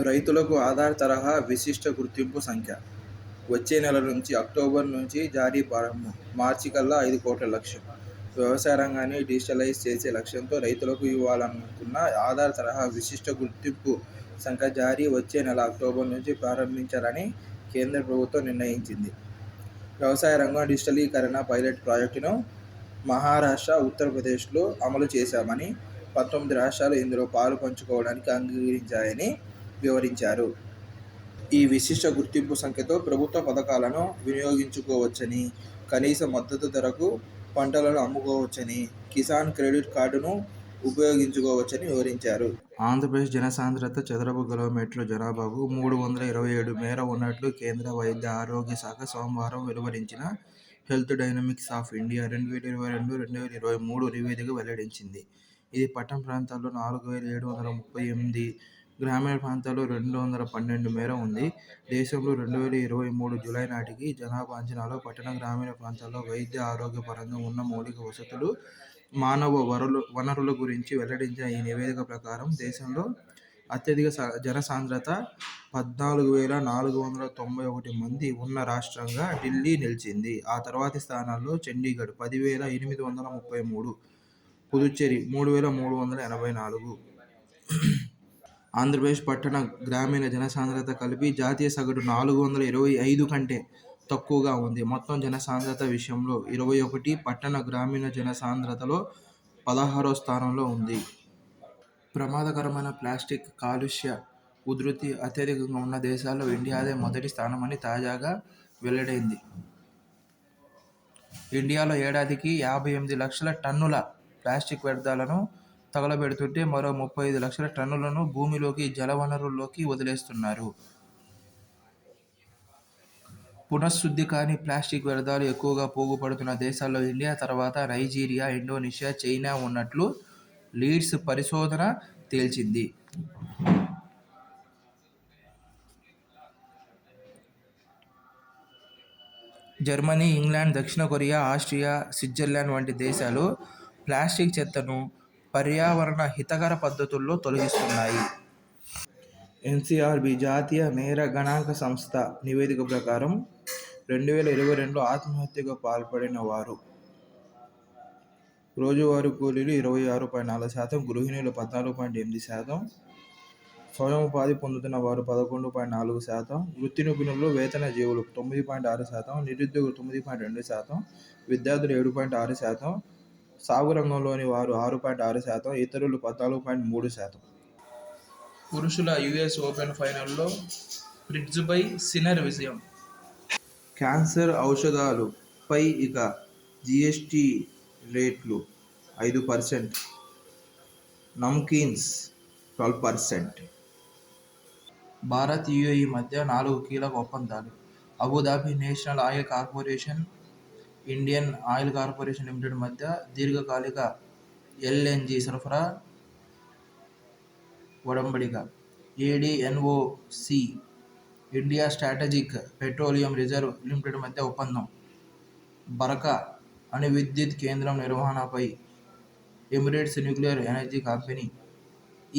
రైతులకు ఆధార్ తరహా విశిష్ట గుర్తింపు సంఖ్య వచ్చే నెల నుంచి అక్టోబర్ నుంచి జారీ ప్రారంభం. మార్చి కల్లా 5 కోట్ల లక్ష్యం. వ్యవసాయ రంగాన్ని డిజిటలైజ్ చేసే లక్ష్యంతో రైతులకు ఇవ్వాలనుకున్న ఆధార్ తరహా విశిష్ట గుర్తింపు సంఖ్య జారీ వచ్చే నెల అక్టోబర్ నుంచి ప్రారంభించాలని కేంద్ర ప్రభుత్వం నిర్ణయించింది. వ్యవసాయ రంగం డిజిటలీకరణ పైలట్ ప్రాజెక్టును మహారాష్ట్ర, ఉత్తరప్రదేశ్లో అమలు చేశామని, 19 రాష్ట్రాలు ఇందులో పాలు పంచుకోవడానికి అంగీకరించాయని వివరించారు. ఈ విశిష్ట గుర్తింపు సంఖ్యతో ప్రభుత్వ పథకాలను వినియోగించుకోవచ్చని, కనీస మద్దతు ధరకు పంటలను అమ్ముకోవచ్చని, కిసాన్ క్రెడిట్ కార్డును ఉపయోగించుకోవచ్చని వివరించారు. ఆంధ్రప్రదేశ్ జనసాంద్రత చదరపు కిలోమీటర్ల జనాభాకు 327 మేర ఉన్నట్లు కేంద్ర వైద్య ఆరోగ్య శాఖ సోమవారం వెలువరించిన హెల్త్ డైనమిక్స్ ఆఫ్ ఇండియా 2022-2023 నివేదిక వెల్లడించింది. ఇది పట్టణ ప్రాంతాల్లో 4738, గ్రామీణ ప్రాంతాల్లో 212 మేర ఉంది. దేశంలో 2023 జూలై నాటికి జనాభా అంచనాలో పట్టణ, గ్రామీణ ప్రాంతాల్లో వైద్య ఆరోగ్య పరంగా ఉన్న మౌలిక వసతులు, మానవ వనరుల గురించి వెల్లడించిన ఈ నివేదిక ప్రకారం దేశంలో అత్యధిక జనసాంద్రత 14,491 మంది ఉన్న రాష్ట్రంగా ఢిల్లీ నిలిచింది. ఆ తర్వాతి స్థానాల్లో చండీగఢ్ 10,833, పుదుచ్చేరి 3,384. ఆంధ్రప్రదేశ్ పట్టణ, గ్రామీణ జనసాంద్రత కలిపి జాతీయ సగటు 425 కంటే తక్కువగా ఉంది. మొత్తం జనసాంద్రత విషయంలో 21, పట్టణ, గ్రామీణ జనసాంద్రతలో 16వ స్థానంలో ఉంది. ప్రమాదకరమైన ప్లాస్టిక్ కాలుష్య ఉధృతి అత్యధికంగా ఉన్న దేశాల్లో ఇండియాదే మొదటి స్థానమని తాజాగా వెల్లడైంది. ఇండియాలో ఏడాదికి 58 లక్షల టన్నుల ప్లాస్టిక్ వ్యర్థాలను తగలబెడుతుంటే మరో 35 లక్షల టన్నులను భూమిలోకి, జలవనరుల్లోకి వదిలేస్తున్నారు. పునఃశుద్ధి కాని ప్లాస్టిక్ వ్యర్థాలు ఎక్కువగా పోగుపడుతున్న దేశాల్లో ఇండియా తర్వాత నైజీరియా, ఇండోనేషియా, చైనా ఉన్నట్లు లీడ్స్ పరిశోధన తేల్చింది. జర్మనీ, ఇంగ్లాండ్, దక్షిణ కొరియా, ఆస్ట్రియా, స్విట్జర్లాండ్ వంటి దేశాలు ప్లాస్టిక్ చెత్తను పర్యావరణ హితకర పద్ధతుల్లో తొలగిస్తున్నాయి. ఎన్సీఆర్బీ జాతీయ నేర గణాంక సంస్థ నివేదిక ప్రకారం 2022లో ఆత్మహత్యకు పాల్పడిన వారు రోజువారీ కూలీలు 26.4%, గృహిణులు 14.8%, స్వయం ఉపాధి పొందుతున్న వారు 11.4%, వృత్తి నిపుణులు, వేతన జీవులు 9.6%, నిరుద్యోగులు 9.2%, విద్యార్థులు 7.6%, సాగు రంగంలోని వారు 6.6%, ఇతరులు 14.3%. పురుషుల యుఎస్ ఓపెన్ ఫైనల్లో బ్రిడ్జ్పై సిన్నర్ విజయం. క్యాన్సర్ ఔషధాలపై ఇక జీఎస్టీ రేట్లు 5%, నమ్కీన్స్ 12%. భారత్, యుఏఈ మధ్య 4 కీలక ఒప్పందాలు. Abu Dhabi national oil corporation, Indian oil corporation limited మధ్య దీర్ఘకాలిక ఎల్ఎన్జీ సరఫరా ఒడంబడిక. ADNOC, India strategic petroleum reserve limited మధ్య ఒప్పందం. బరకా అణు విద్యుత్ కేంద్రం నిర్వహణపై Emirates nuclear energy company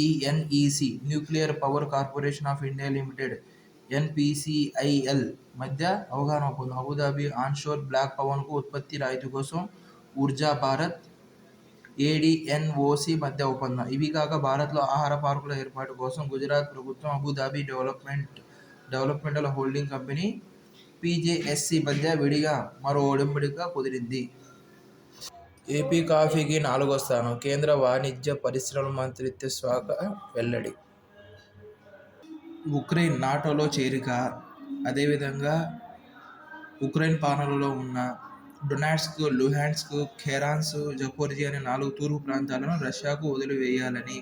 ENEC, nuclear power corporation of India limited NPCIL మధ్య అవగాహన ఒప్పందం. అబుదాబి ఆన్షోర్ బ్లాక్ పవన్కు ఉత్పత్తి రాయితీ కోసం ఊర్జా భారత్, ఏడీఎన్ఓసీ మధ్య ఒప్పందం. ఇవి కాక భారత్లో ఆహార పార్కుల ఏర్పాటు కోసం గుజరాత్ ప్రభుత్వం, అబుదాబి డెవలప్మెంటల్ హోల్డింగ్ కంపెనీ పీజేఎస్సీ మధ్య విడిగా మరో ఒడంబడిక కుదిరింది. ఏపీ కాఫీకి 4వ స్థానం. కేంద్ర వాణిజ్య పరిశ్రమల మంత్రిత్వ శాఖ వెల్లడి. ఉక్రెయిన్ నాటోలో చేరిక, అదేవిధంగా ఉక్రెయిన్ పాలనలో ఉన్న డొనెట్స్క్, లుహాన్స్క్, ఖెరాన్స్, జపోరిజియా అనే 4 తూర్పు ప్రాంతాలను రష్యాకు వదిలివేయాలని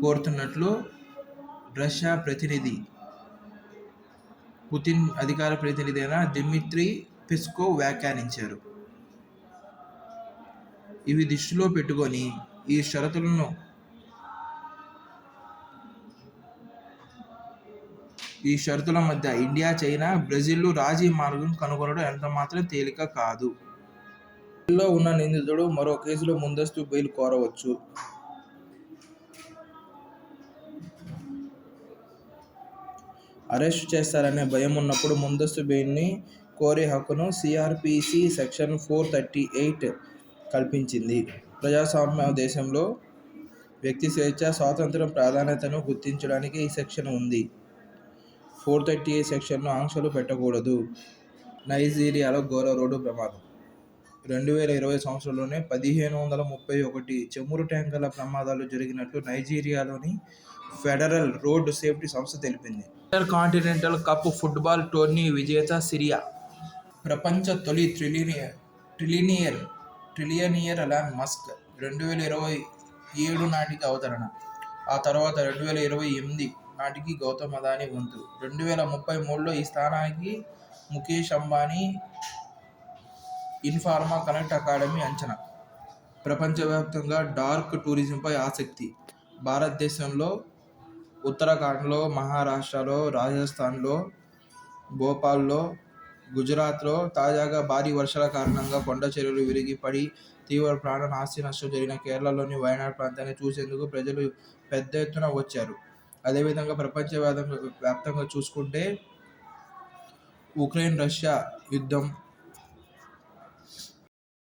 కోరుతున్నట్లు రష్యా ప్రతినిధి, పుతిన్ అధికార ప్రతినిధి అయిన దిమిత్రీ పెస్కోవ్ వ్యాఖ్యానించారు. ఇవి దృష్టిలో పెట్టుకొని ఈ షరతుల మధ్య ఇండియా, చైనా, బ్రెజిల్లు రాజీ మార్గం కనుగొనడం ఎంతమాత్రం తేలిక కాదు. జైల్లో ఉన్న నిందితుడు మరో కేసులో ముందస్తు బెయిల్ కోరవచ్చు. అరెస్టు చేస్తారనే భయం ఉన్నప్పుడు ముందస్తు బెయిల్ని కోరే హక్కును సిఆర్పిసి సెక్షన్ 438 కల్పించింది. ప్రజాస్వామ్య దేశంలో వ్యక్తి స్వేచ్ఛ, స్వాతంత్ర్యం ప్రాధాన్యతను గుర్తించడానికి ఈ సెక్షన్ ఉంది. 438 సెక్షన్లో ఆంక్షలు పెట్టకూడదు. నైజీరియాలో ఘోర రోడ్డు ప్రమాదం. 2020 సంవత్సరంలోనే 1531 చమురు ట్యాంకర్ల ప్రమాదాలు జరిగినట్లు నైజీరియాలోని ఫెడరల్ రోడ్ సేఫ్టీ సంస్థ తెలిపింది. Inter continental cup football tourney విజేత సిరియా. ప్రపంచ తొలి ట్రిలియనియర్ ఎలాన్ మస్క్ 2027 నాటికి అవతరణ. ఆ తర్వాత 2028 నాటికి గౌతమ్ అదానీ వంతు. 2033లో ఈ స్థానానికి ముఖేష్ అంబానీ. ఇన్ఫార్మా కనెక్ట్ అకాడమీ అంచనా. ప్రపంచవ్యాప్తంగా డార్క్ టూరిజంపై ఆసక్తి. భారతదేశంలో ఉత్తరాఖండ్లో, మహారాష్ట్రలో, రాజస్థాన్లో, భోపాల్లో, గుజరాత్లో తాజాగా భారీ వర్షాల కారణంగా కొండ చర్యలు విరిగి పడి తీవ్ర ప్రాణ ఆస్తి నష్టం జరిగిన కేరళలోని వయనాడ్ ప్రాంతాన్ని చూసేందుకు ప్రజలు పెద్ద ఎత్తున వచ్చారు. అదేవిధంగా ప్రపంచవ్యాప్తంగా చూసుకుంటే ఉక్రెయిన్ రష్యా యుద్ధం,